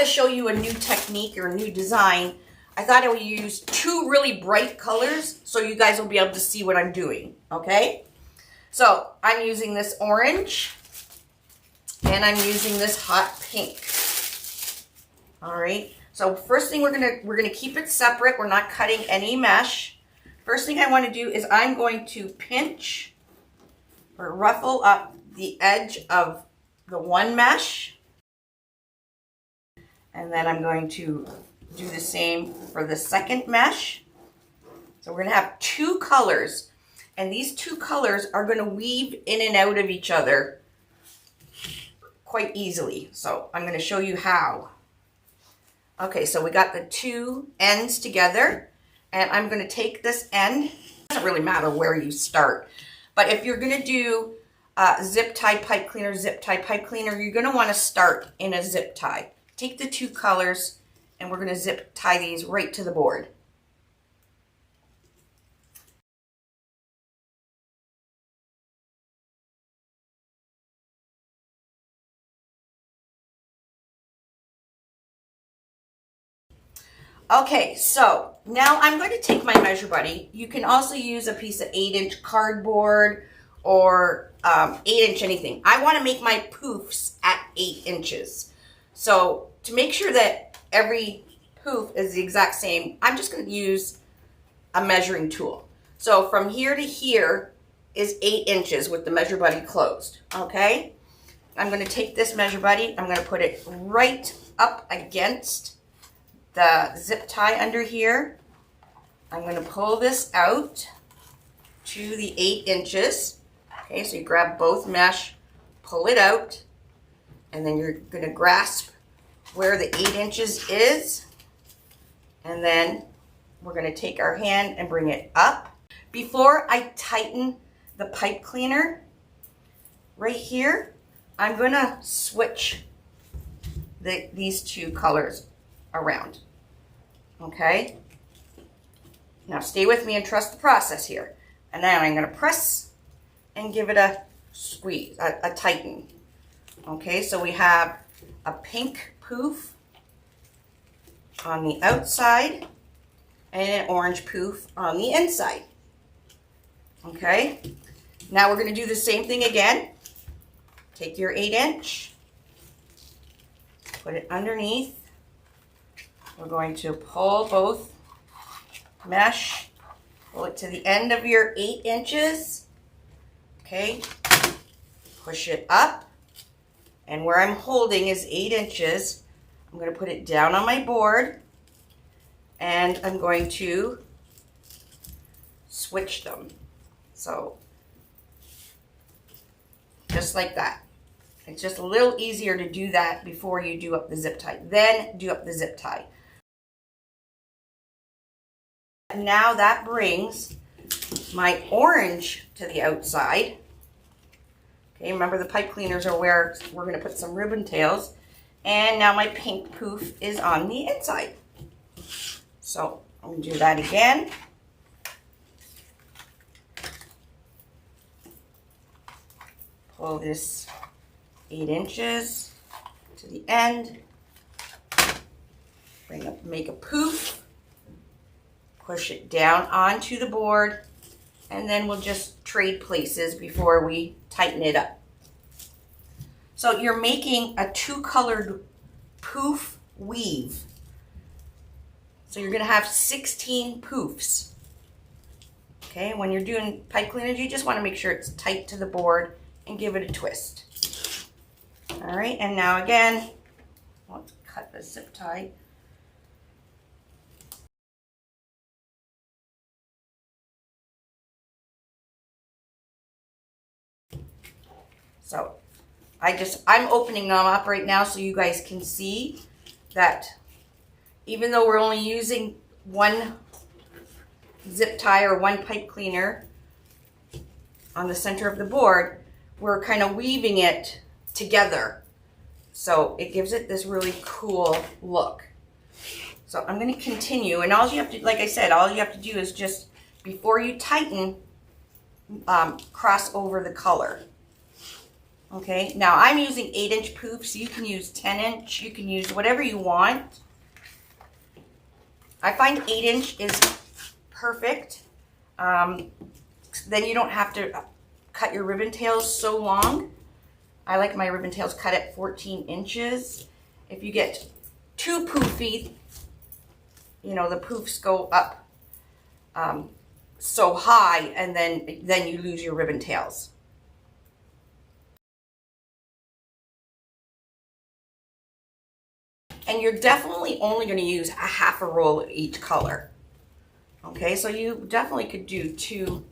show you a new technique or a new design, I thought I would use two really bright colors so you guys will be able to see what I'm doing, okay? So I'm using this orange and I'm using this hot pink. All right, so first thing we're gonna keep it separate. We're not cutting any mesh. First thing I want to do is I'm going to pinch or ruffle up the edge of the one mesh. And then I'm going to do the same for the second mesh. So we're going to have two colors. And these two colors are going to weave in and out of each other quite easily. So I'm going to show you how. Okay, so we got the two ends together. And I'm going to take this end. It doesn't really matter where you start. But if you're going to do zip tie pipe cleaner, you're going to want to start in a zip tie. Take the two colors and we're going to zip tie these right to the board. Okay, so now I'm going to take my measure buddy. You can also use a piece of 8-inch cardboard or 8-inch anything. I want to make my poofs at 8 inches. So to make sure that every poof is the exact same, I'm just going to use a measuring tool. So from here to here is 8 inches with the measure buddy closed, okay? I'm going to take this measure buddy, I'm going to put it right up against the zip tie under here. I'm going to pull this out to the 8 inches. Okay, so you grab both mesh, pull it out, and then you're going to grasp where the 8 inches is. And then we're going to take our hand and bring it up. Before I tighten the pipe cleaner, right here, I'm going to switch these two colors around. Okay, now stay with me and trust the process here. And then I'm going to press and give it a squeeze, a tighten. Okay, so we have a pink poof on the outside and an orange poof on the inside. Okay, now we're going to do the same thing again. Take your 8-inch, put it underneath. We're going to pull both mesh, pull it to the end of your 8 inches. Okay, push it up. And where I'm holding is 8 inches. I'm going to put it down on my board. And I'm going to switch them. So, just like that. It's just a little easier to do that before you do up the zip tie. Then do up the zip tie. Now that brings my orange to the outside. Okay, remember the pipe cleaners are where we're going to put some ribbon tails. And now my pink poof is on the inside. So I'm going to do that again. Pull this 8 inches to the end. Make a poof. Push it down onto the board, and then we'll just trade places before we tighten it up. So you're making a two-colored poof weave. So you're going to have 16 poofs. Okay, when you're doing pipe cleaners, you just want to make sure it's tight to the board and give it a twist. All right, and now again, let's cut the zip tie. So I'm opening them up right now so you guys can see that even though we're only using one zip tie or one pipe cleaner on the center of the board, we're kind of weaving it together. So it gives it this really cool look. So I'm going to continue, and all you have to, like I said, all you have to do is just, before you tighten, cross over the color. Okay, now I'm using 8-inch poofs. You can use 10-inch. You can use whatever you want. I find 8-inch is perfect. Then you don't have to cut your ribbon tails so long. I like my ribbon tails cut at 14 inches. If you get too poofy, you know, the poofs go up so high, and then you lose your ribbon tails. And you're definitely only going to use a half a roll of each color. Okay, so you definitely could do two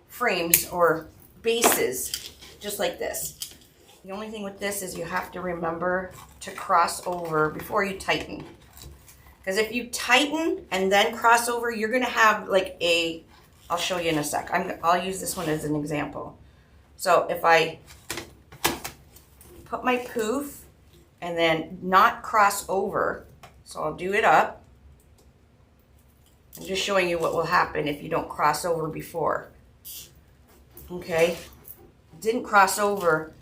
frames or bases just like this. The only thing with this is you have to remember to cross over before you tighten. Because if you tighten and then cross over, you're going to have like a, I'll show you in a sec. I'll use this one as an example. So if I put my poof and then not cross over, so I'll do it up. I'm just showing you what will happen if you don't cross over before. Okay, didn't cross over.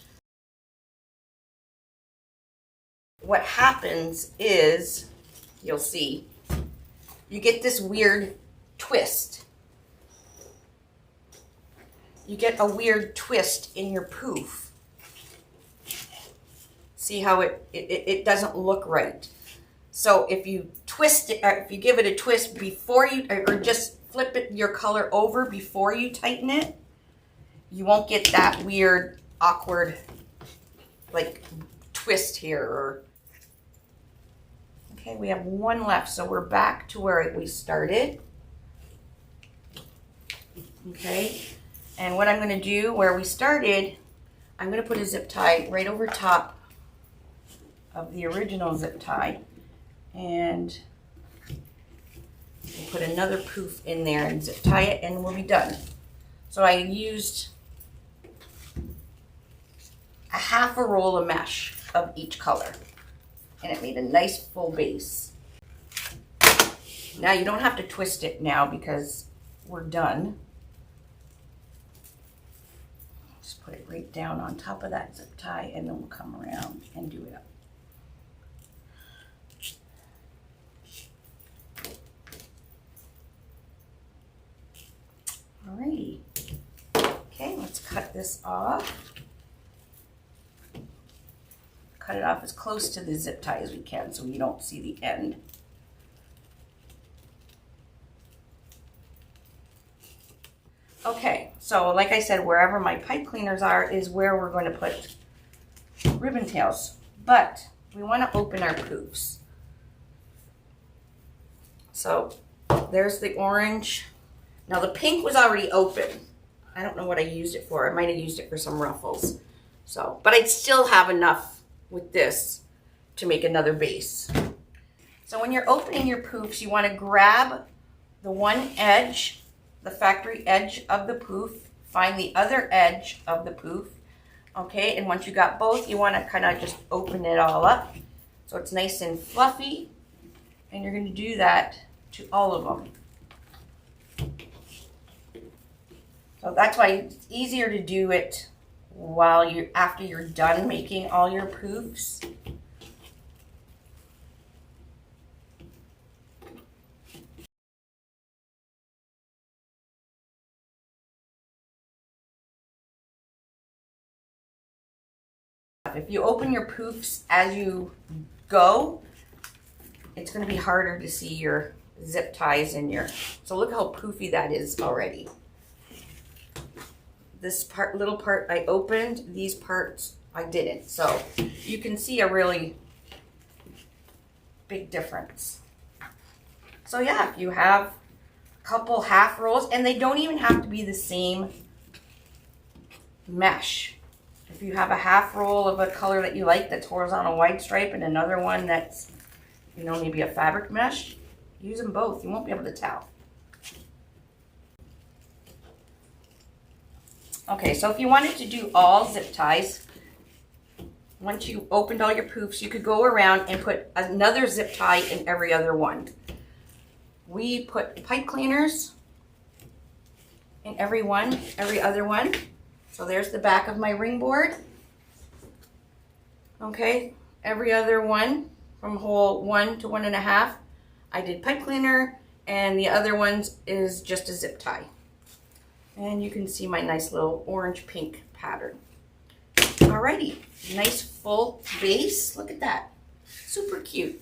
What happens is, you'll see, you get this weird twist. You get a weird twist in your poof. See how it doesn't look right. So if you twist it, or if you give it a twist before you, or just flip it your color over before you tighten it, you won't get that weird, awkward, like, twist here. Okay, we have one left, so we're back to where we started. Okay, and what I'm going to do where we started, I'm going to put a zip tie right over top of the original zip tie, and we'll put another poof in there and zip tie it, and we'll be done. So I used a half a roll of mesh of each color, and it made a nice full base. Now you don't have to twist it now because we're done. Just put it right down on top of that zip tie, and then we'll come around and do it up. Alrighty. Okay, let's cut this off. Cut it off as close to the zip tie as we can so you don't see the end. Okay, so like I said, wherever my pipe cleaners are is where we're going to put ribbon tails. But we want to open our poofs. So there's the orange. Now the pink was already open. I don't know what I used it for. I might have used it for some ruffles. So, but I'd still have enough with this to make another base. So when you're opening your poofs, you want to grab the one edge, the factory edge of the poof, find the other edge of the poof, okay? And once you got both, you want to kind of just open it all up so it's nice and fluffy, and you're going to do that to all of them. So that's why it's easier to do it while after you're done making all your poofs. If you open your poofs as you go, it's going to be harder to see your zip ties in your, so look how poofy that is already. This part, little part I opened, these parts I didn't. So you can see a really big difference. So yeah, if you have a couple half rolls, and they don't even have to be the same mesh. If you have a half roll of a color that you like that's horizontal wide stripe and another one that's, you know, maybe a fabric mesh, use them both. You won't be able to tell. Okay, so if you wanted to do all zip ties, once you opened all your poofs, you could go around and put another zip tie in every other one. We put pipe cleaners in every other one. So there's the back of my ring board. Okay, every other one from hole 1 to 1.5, I did pipe cleaner, and the other ones is just a zip tie. And you can see my nice little orange pink pattern. Alrighty, nice full base. Look at that, super cute.